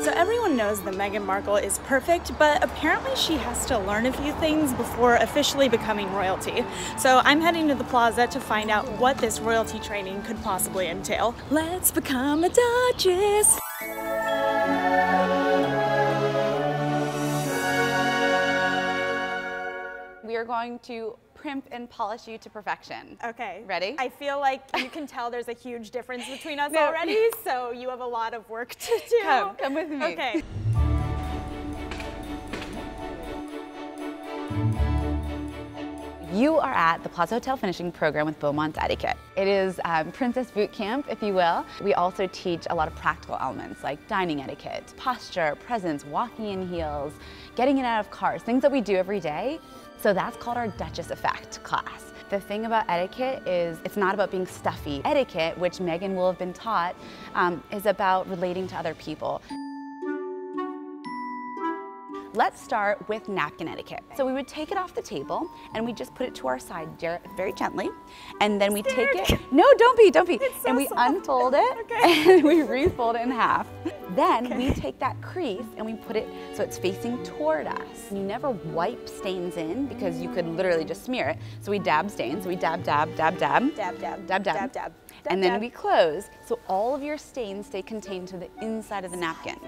So everyone knows that Meghan Markle is perfect, but apparently she has to learn a few things before officially becoming royalty. So I'm heading to the plaza to find out what this royalty training could possibly entail. Let's become a Duchess! We are going to primp and polish you to perfection. Okay. Ready? I feel like you can tell there's a huge difference between us already, so you have a lot of work to do. Come with me. Okay. You are at the Plaza Hotel finishing program with Beaumont's Etiquette. It is princess boot camp, if you will. We also teach a lot of practical elements like dining etiquette, posture, presence, walking in heels, getting in and out of cars, things that we do every day. So that's called our Duchess Effect class. The thing about etiquette is it's not about being stuffy. Etiquette, which Meghan will have been taught, is about relating to other people. Let's start with napkin etiquette. So we would take it off the table and we just put it to our side very gently. And then we take it, no, don't be. It's so and we soft. unfold it and we refold it in half. Then we take that crease and we put it so it's facing toward us. You never wipe stains in because you could literally just smear it. So we dab stains, so we dab, dab, dab, dab. Dab, dab, dab, dab. dab, dab. And then we close, so all of your stains stay contained to the inside of the napkin.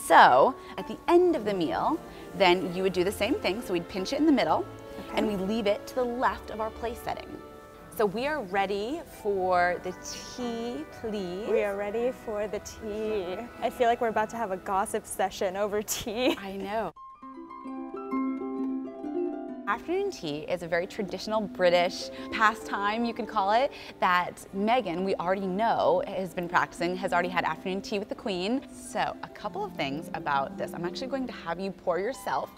So at the end of the meal, then you would do the same thing. So we'd pinch it in the middle and we leave it to the left of our place setting. So we are ready for the tea, please. We are ready for the tea. I feel like we're about to have a gossip session over tea. I know. Afternoon tea is a very traditional British pastime, you could call it, that Meghan, we already know, has been practicing, has already had afternoon tea with the Queen. So a couple of things about this. I'm actually going to have you pour yourself.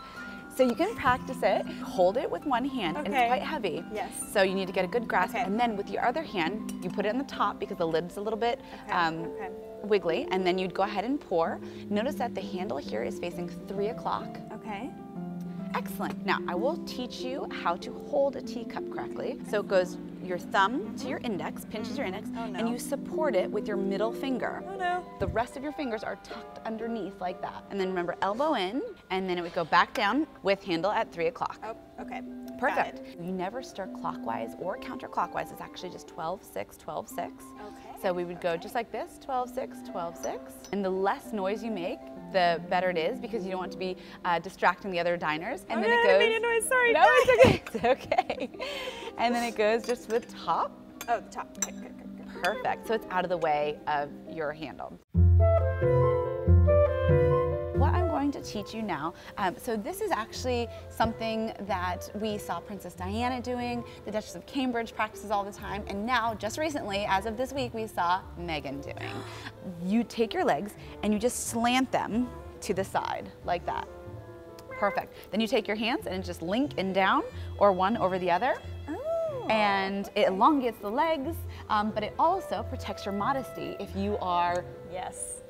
So you can practice it, hold it with one hand, and it's quite heavy. Yes. So you need to get a good grasp, and then with your other hand, you put it on the top because the lid's a little bit wiggly, and then you'd go ahead and pour. Notice that the handle here is facing 3 o'clock. Okay. Excellent. Now, I will teach you how to hold a teacup correctly. So it goes your thumb to your index, pinches your index, and you support it with your middle finger. Oh no. The rest of your fingers are tucked underneath like that. And then remember, elbow in, and then it would go back down with handle at 3 o'clock. Oh, okay. Perfect. You never stir clockwise or counterclockwise. It's actually just 12-6, 12-6. Okay. So we would go just like this, 12-6, 12-6. And the less noise you make, the better it is because you don't want to be distracting the other diners. And then it goes. I made a noise, sorry. No, it's okay. It's okay. And then it goes just to the top. Oh, the top. Okay, good. Perfect. So it's out of the way of your handle. What I'm going to teach you now, so this is actually something that we saw Princess Diana doing, the Duchess of Cambridge practices all the time, and now, just recently, as of this week, we saw Meghan doing. You take your legs and you just slant them to the side, like that. Perfect. Then you take your hands and just link and down, or one over the other. And it elongates the legs, but it also protects your modesty if you are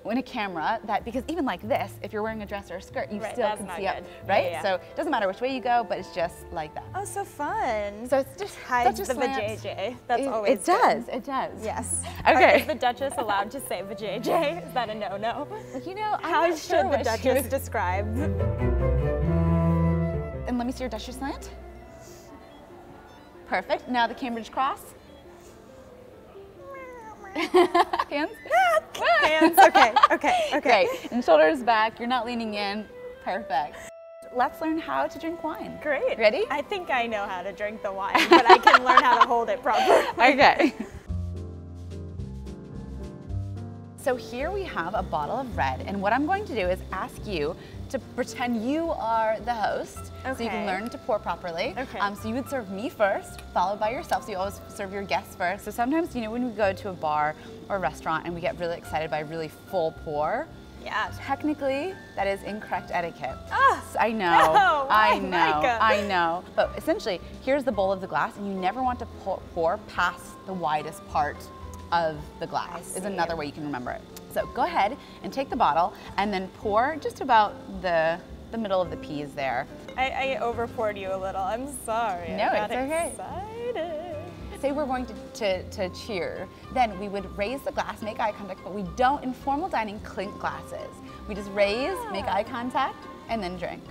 in a camera, because even like this, if you're wearing a dress or a skirt, you still can see up, right? So it doesn't matter which way you go, but it's just like that. Oh, so fun. So it's just hides the vajayjay. That's always It does, it does. Yes. Okay. Is the Duchess allowed to say vajayjay? Is that a no-no? You know, how should the Duchess describe? And let me see your Duchess Slant. Perfect. Now the Cambridge cross. Hands? Hands, okay. Great. And shoulders back, you're not leaning in. Perfect. Let's learn how to drink wine. Great. Ready? I think I know how to drink the wine, but I can learn how to hold it properly. Okay. So here we have a bottle of red, and what I'm going to do is ask you to pretend you are the host, so you can learn to pour properly. So you would serve me first, followed by yourself, so you always serve your guests first. So sometimes, you know, when we go to a bar or a restaurant and we get really excited by a really full pour, technically that is incorrect etiquette. I know, no, I know. But essentially, here's the bowl of the glass, and you never want to pour past the widest part of the glass is another way you can remember it. So go ahead and take the bottle and then pour just about the middle of the peas there. I over poured you a little. I'm sorry. No, I got it's okay. excited. say we're going to cheer, then we would raise the glass, make eye contact, but we don't, in formal dining, clink glasses. We just raise, make eye contact, and then drink.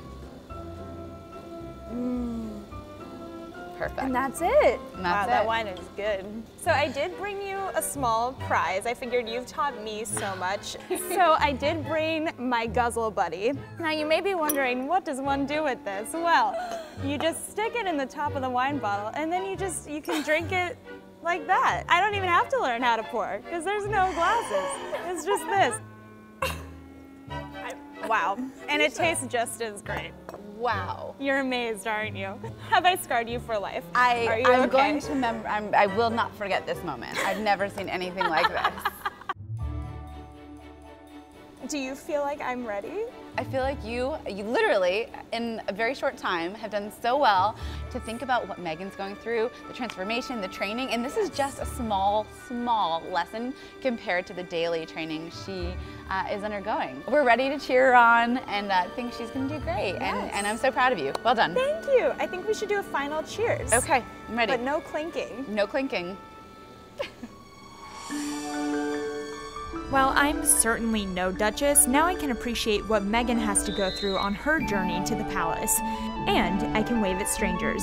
Perfect. And that's it. And Wow, that's that it. wine is good. So I did bring you a small prize. I figured you've taught me so much. So I did bring my guzzle buddy. Now you may be wondering, what does one do with this? Well, you just stick it in the top of the wine bottle and then you can drink it like that. I don't even have to learn how to pour because there's no glasses. It's just this. Wow. And it tastes just as great. Wow. You're amazed, aren't you? Have I scarred you for life? Are you I'm okay? going to remember, I will not forget this moment. I've never seen anything like this. Do you feel like I'm ready? I feel like you literally, in a very short time, have done so well to think about what Meghan's going through, the transformation, the training, and this is just a small lesson compared to the daily training she is undergoing. We're ready to cheer her on and think she's going to do great, Yes. and I'm so proud of you. Well done. Thank you. I think we should do a final cheers. Okay, I'm ready. But no clinking. No clinking. While I'm certainly no Duchess, now I can appreciate what Meghan has to go through on her journey to the palace. And I can wave at strangers.